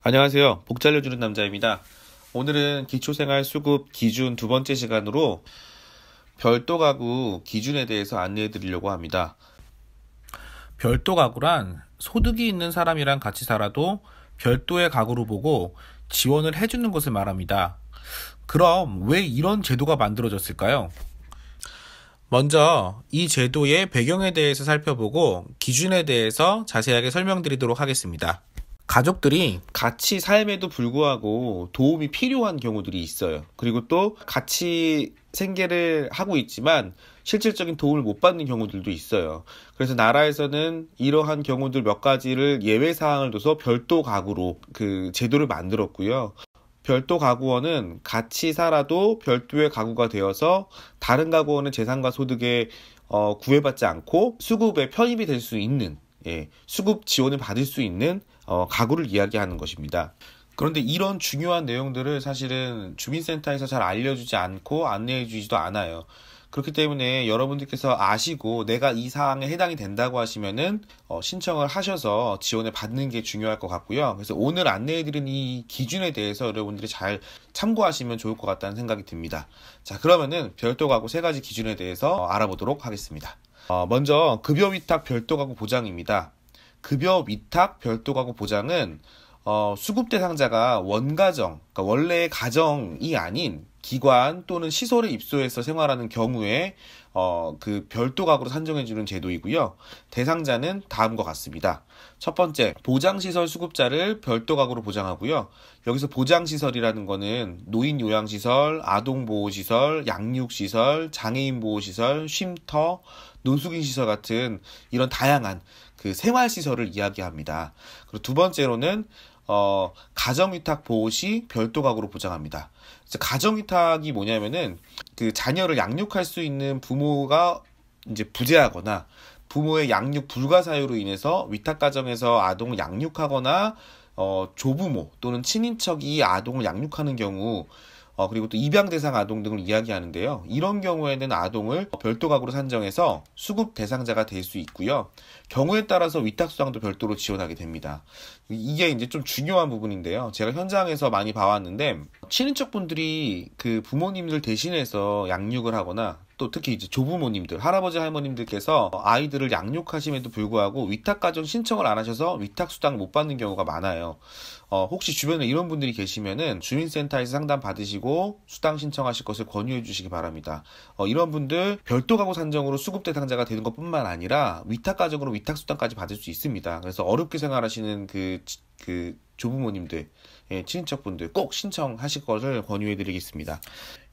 안녕하세요. 복 잘려주는 남자입니다. 오늘은 기초생활수급 기준 두 번째 시간으로 별도 가구 기준에 대해서 안내해 드리려고 합니다. 별도 가구란 소득이 있는 사람이랑 같이 살아도 별도의 가구로 보고 지원을 해주는 것을 말합니다. 그럼 왜 이런 제도가 만들어졌을까요? 먼저 이 제도의 배경에 대해서 살펴보고 기준에 대해서 자세하게 설명드리도록 하겠습니다. 가족들이 같이 삶에도 불구하고 도움이 필요한 경우들이 있어요. 그리고 또 같이 생계를 하고 있지만 실질적인 도움을 못 받는 경우들도 있어요. 그래서 나라에서는 이러한 경우들 몇 가지를 예외 사항을 둬서 별도 가구로 그 제도를 만들었고요. 별도 가구원은 같이 살아도 별도의 가구가 되어서 다른 가구원의 재산과 소득에 구애받지 않고 수급에 편입이 될 수 있는, 수급 지원을 받을 수 있는 가구를 이야기하는 것입니다. 그런데 이런 중요한 내용들을 사실은 주민센터에서 잘 알려주지 않고 안내해주지도 않아요. 그렇기 때문에 여러분들께서 아시고 내가 이 사항에 해당이 된다고 하시면은 신청을 하셔서 지원을 받는 게 중요할 것 같고요. 그래서 오늘 안내해드린 이 기준에 대해서 여러분들이 잘 참고하시면 좋을 것 같다는 생각이 듭니다. 자, 그러면은 별도 가구 세 가지 기준에 대해서 알아보도록 하겠습니다. 먼저 급여 위탁 별도 가구 보장입니다. 급여 위탁 별도 가구 보장은 수급 대상자가 원가정, 그러니까 원래의 가정이 아닌 기관 또는 시설에 입소해서 생활하는 경우에 그 별도 가구로 산정해주는 제도이고요. 대상자는 다음과 같습니다. 첫 번째, 보장시설 수급자를 별도 가구로 보장하고요. 여기서 보장시설이라는 거는 노인요양시설, 아동보호시설, 양육시설, 장애인보호시설, 쉼터, 노숙인시설 같은 이런 다양한 그 생활시설을 이야기합니다. 그리고 두 번째로는 가정위탁 보호 시 별도 가구로 보장합니다. 가정위탁이 뭐냐면은 그 자녀를 양육할 수 있는 부모가 이제 부재하거나 부모의 양육 불가 사유로 인해서 위탁 가정에서 아동을 양육하거나 조부모 또는 친인척이 아동을 양육하는 경우 그리고 또 입양 대상 아동 등을 이야기하는데요. 이런 경우에는 아동을 별도 가구로 산정해서 수급 대상자가 될 수 있고요. 경우에 따라서 위탁 수당도 별도로 지원하게 됩니다. 이게 이제 좀 중요한 부분인데요. 제가 현장에서 많이 봐왔는데 친인척 분들이 그 부모님들 대신해서 양육을 하거나 또 특히 이제 조부모님들, 할아버지 할머님들께서 아이들을 양육하심에도 불구하고 위탁가정 신청을 안 하셔서 위탁수당 못 받는 경우가 많아요. 혹시 주변에 이런 분들이 계시면은 주민센터에서 상담 받으시고 수당 신청하실 것을 권유해 주시기 바랍니다. 이런 분들 별도 가구 산정으로 수급 대상자가 되는 것뿐만 아니라 위탁가정으로 위탁수당까지 받을 수 있습니다. 그래서 어렵게 생활하시는 그 조부모님들, 친인척분들 꼭 신청하실 것을 권유해 드리겠습니다.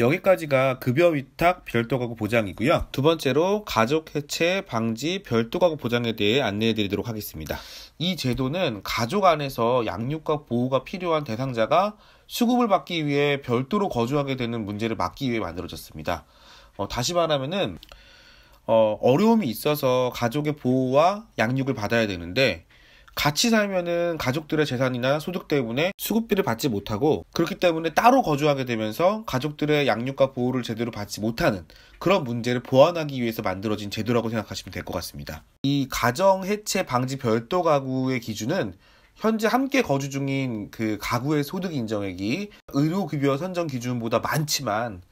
여기까지가 급여 위탁 별도 가구 보장이고요. 두 번째로 가족 해체 방지 별도 가구 보장에 대해 안내해 드리도록 하겠습니다. 이 제도는 가족 안에서 양육과 보호가 필요한 대상자가 수급을 받기 위해 별도로 거주하게 되는 문제를 막기 위해 만들어졌습니다. 다시 말하면은 어려움이 있어서 가족의 보호와 양육을 받아야 되는데 같이 살면은 가족들의 재산이나 소득 때문에 수급비를 받지 못하고 그렇기 때문에 따로 거주하게 되면서 가족들의 양육과 보호를 제대로 받지 못하는 그런 문제를 보완하기 위해서 만들어진 제도라고 생각하시면 될 것 같습니다. 이 가정 해체 방지 별도 가구의 기준은 현재 함께 거주 중인 그 가구의 소득 인정액이 의료급여 선정 기준보다 많지만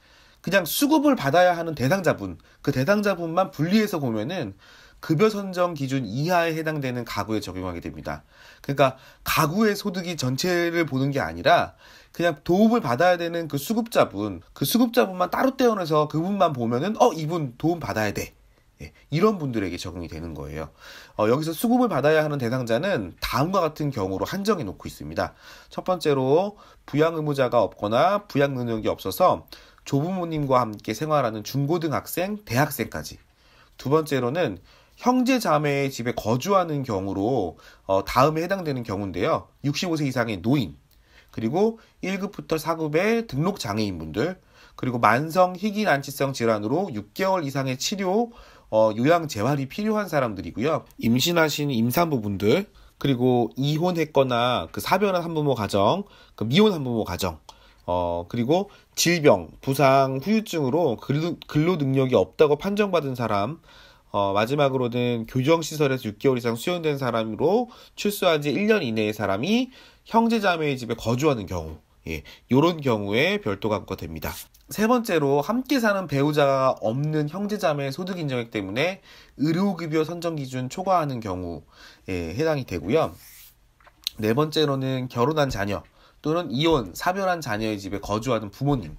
그냥 수급을 받아야 하는 대상자분, 그 대상자분만 분리해서 보면은 급여 선정 기준 이하에 해당되는 가구에 적용하게 됩니다. 그러니까 가구의 소득이 전체를 보는 게 아니라 그냥 도움을 받아야 되는 그 수급자분만 따로 떼어내서 그분만 보면은 이분 도움 받아야 돼. 이런 분들에게 적용이 되는 거예요. 여기서 수급을 받아야 하는 대상자는 다음과 같은 경우로 한정해 놓고 있습니다. 첫 번째로 부양 의무자가 없거나 부양 능력이 없어서 조부모님과 함께 생활하는 중고등학생, 대학생까지. 두 번째로는 형제 자매의 집에 거주하는 경우로 다음에 해당되는 경우인데요. 65세 이상의 노인, 그리고 1급부터 4급의 등록 장애인분들, 그리고 만성 희귀난치성 질환으로 6개월 이상의 치료, 요양 재활이 필요한 사람들이고요. 임신하신 임산부분들, 그리고 이혼했거나 그 사별한 한부모 가정, 그 미혼 한부모 가정, 그리고 질병, 부상, 후유증으로 근로 능력이 없다고 판정받은 사람, 마지막으로는 교정시설에서 6개월 이상 수용된 사람으로 출소한 지 1년 이내의 사람이 형제자매의 집에 거주하는 경우, 이런 경우에 별도 가구가 됩니다. 세 번째로 함께 사는 배우자가 없는 형제자매의 소득 인정액 때문에 의료급여 선정 기준 초과하는 경우에 해당이 되고요. 네 번째로는 결혼한 자녀 또는 이혼, 사별한 자녀의 집에 거주하는 부모님.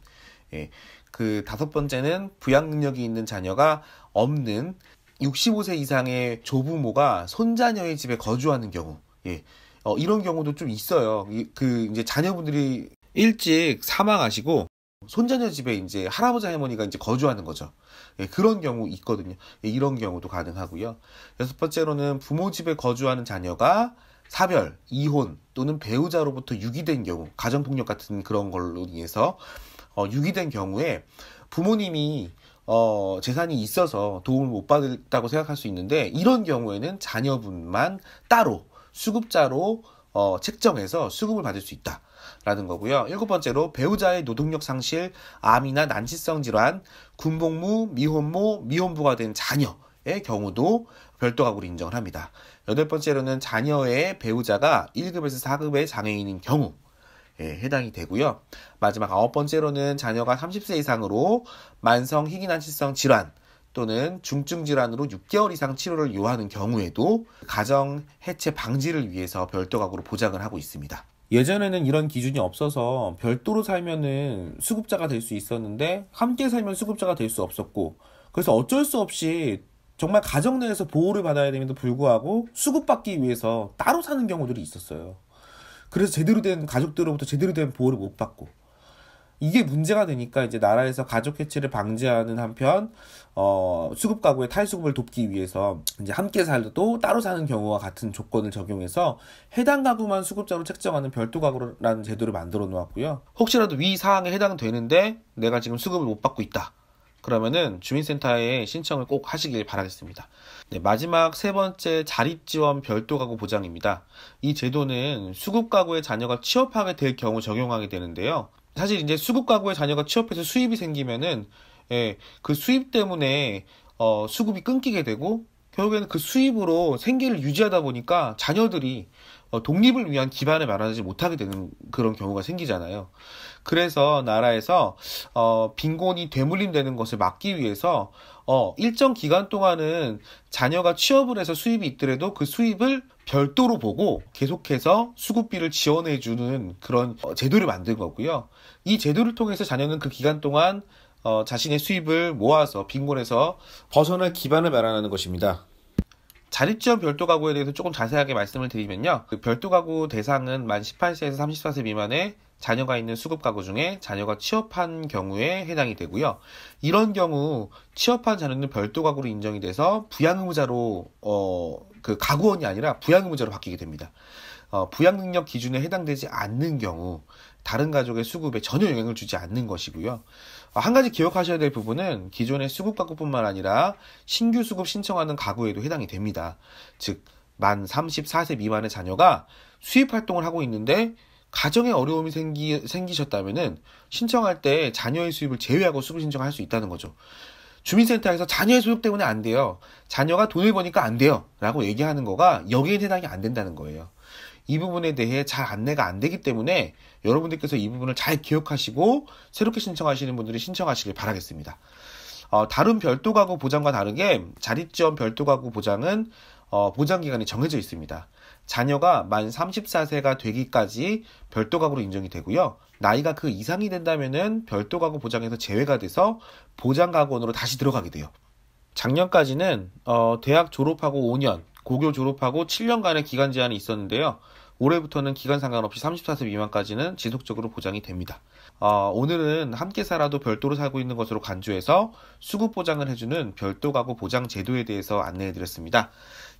그 다섯 번째는 부양 능력이 있는 자녀가 없는 65세 이상의 조부모가 손자녀의 집에 거주하는 경우. 이런 경우도 좀 있어요. 이제 자녀분들이 일찍 사망하시고 손자녀 집에 이제 할아버지 할머니가 이제 거주하는 거죠. 그런 경우 있거든요. 이런 경우도 가능하고요. 여섯 번째로는 부모 집에 거주하는 자녀가 사별, 이혼 또는 배우자로부터 유기된 경우, 가정폭력 같은 그런 걸로 인해서 유기된 경우에 부모님이 재산이 있어서 도움을 못 받았다고 생각할 수 있는데, 이런 경우에는 자녀분만 따로 수급자로 책정해서 수급을 받을 수 있다라는 거고요. 일곱 번째로 배우자의 노동력 상실, 암이나 난치성 질환, 군복무, 미혼모, 미혼부가 된 자녀의 경우도 별도 가구로 인정을 합니다. 여덟 번째로는 자녀의 배우자가 1급에서 4급의 장애인인 경우 해당이 되고요. 마지막 아홉 번째로는 자녀가 30세 이상으로 만성 희귀난치성 질환 또는 중증 질환으로 6개월 이상 치료를 요하는 경우에도 가정 해체 방지를 위해서 별도 가구로 보장을 하고 있습니다. 예전에는 이런 기준이 없어서 별도로 살면은 수급자가 될 수 있었는데 함께 살면 수급자가 될 수 없었고, 그래서 어쩔 수 없이 정말 가정 내에서 보호를 받아야 됨에도 불구하고 수급받기 위해서 따로 사는 경우들이 있었어요. 그래서 제대로 된 가족들로부터 제대로 된 보호를 못 받고, 이게 문제가 되니까 이제 나라에서 가족 해체를 방지하는 한편 수급 가구의 탈수급을 돕기 위해서 이제 함께 살도 따로 사는 경우와 같은 조건을 적용해서 해당 가구만 수급자로 책정하는 별도 가구라는 제도를 만들어 놓았고요. 혹시라도 위 사항에 해당되는데 내가 지금 수급을 못 받고 있다, 그러면은 주민센터에 신청을 꼭 하시길 바라겠습니다. 마지막 세 번째, 자립지원 별도 가구 보장입니다. 이 제도는 수급 가구의 자녀가 취업하게 될 경우 적용하게 되는데요. 사실 이제 수급 가구의 자녀가 취업해서 수입이 생기면은 그 수입 때문에 수급이 끊기게 되고, 결국에는 그 수입으로 생계를 유지하다 보니까 자녀들이 독립을 위한 기반을 마련하지 못하게 되는 그런 경우가 생기잖아요. 그래서 나라에서 빈곤이 되물림되는 것을 막기 위해서 일정 기간 동안은 자녀가 취업을 해서 수입이 있더라도 그 수입을 별도로 보고 계속해서 수급비를 지원해주는 그런 제도를 만든 거고요. 이 제도를 통해서 자녀는 그 기간 동안 자신의 수입을 모아서 빈곤에서 벗어날 기반을 마련하는 것입니다. 자립지원 별도 가구에 대해서 조금 자세하게 말씀을 드리면요. 그 별도 가구 대상은 만 18세에서 34세 미만의 자녀가 있는 수급 가구 중에 자녀가 취업한 경우에 해당이 되고요. 이런 경우 취업한 자녀는 별도 가구로 인정이 돼서 부양의무자로 그 가구원이 아니라 부양의무자로 바뀌게 됩니다. 부양 능력 기준에 해당되지 않는 경우 다른 가족의 수급에 전혀 영향을 주지 않는 것이고요. 한 가지 기억하셔야 될 부분은 기존의 수급 가구뿐만 아니라 신규 수급 신청하는 가구에도 해당이 됩니다. 즉, 만 34세 미만의 자녀가 수입 활동을 하고 있는데 가정에 어려움이 생기셨다면은 신청할 때 자녀의 수입을 제외하고 수급 신청할 수 있다는 거죠. 주민센터에서 자녀의 소득 때문에 안 돼요, 자녀가 돈을 버니까 안 돼요 라고 얘기하는 거가 여기에 해당이 안 된다는 거예요. 이 부분에 대해 잘 안내가 안 되기 때문에 여러분들께서 이 부분을 잘 기억하시고 새롭게 신청하시는 분들이 신청하시길 바라겠습니다. 다른 별도 가구 보장과 다르게 자립지원 별도 가구 보장은 보장기간이 정해져 있습니다. 자녀가 만 34세가 되기까지 별도 가구로 인정이 되고요. 나이가 그 이상이 된다면은 별도 가구 보장에서 제외가 돼서 보장 가구원으로 다시 들어가게 돼요. 작년까지는 대학 졸업하고 5년, 고교 졸업하고 7년간의 기간 제한이 있었는데요. 올해부터는 기간 상관없이 34세 미만까지는 지속적으로 보장이 됩니다. 오늘은 함께 살아도 별도로 살고 있는 것으로 간주해서 수급 보장을 해주는 별도 가구 보장 제도에 대해서 안내해드렸습니다.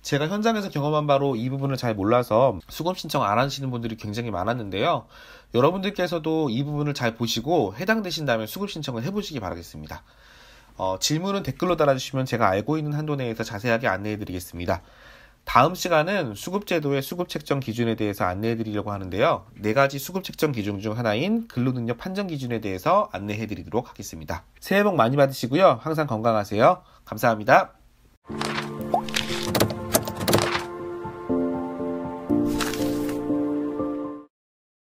제가 현장에서 경험한 바로 이 부분을 잘 몰라서 수급 신청 안 하시는 분들이 굉장히 많았는데요. 여러분들께서도 이 부분을 잘 보시고 해당되신다면 수급 신청을 해보시기 바라겠습니다. 질문은 댓글로 달아주시면 제가 알고 있는 한도 내에서 자세하게 안내해드리겠습니다. 다음 시간은 수급제도의 수급 책정 기준에 대해서 안내해드리려고 하는데요. 4가지 수급 책정 기준 중 하나인 근로능력 판정 기준에 대해서 안내해드리도록 하겠습니다. 새해 복 많이 받으시고요. 항상 건강하세요. 감사합니다.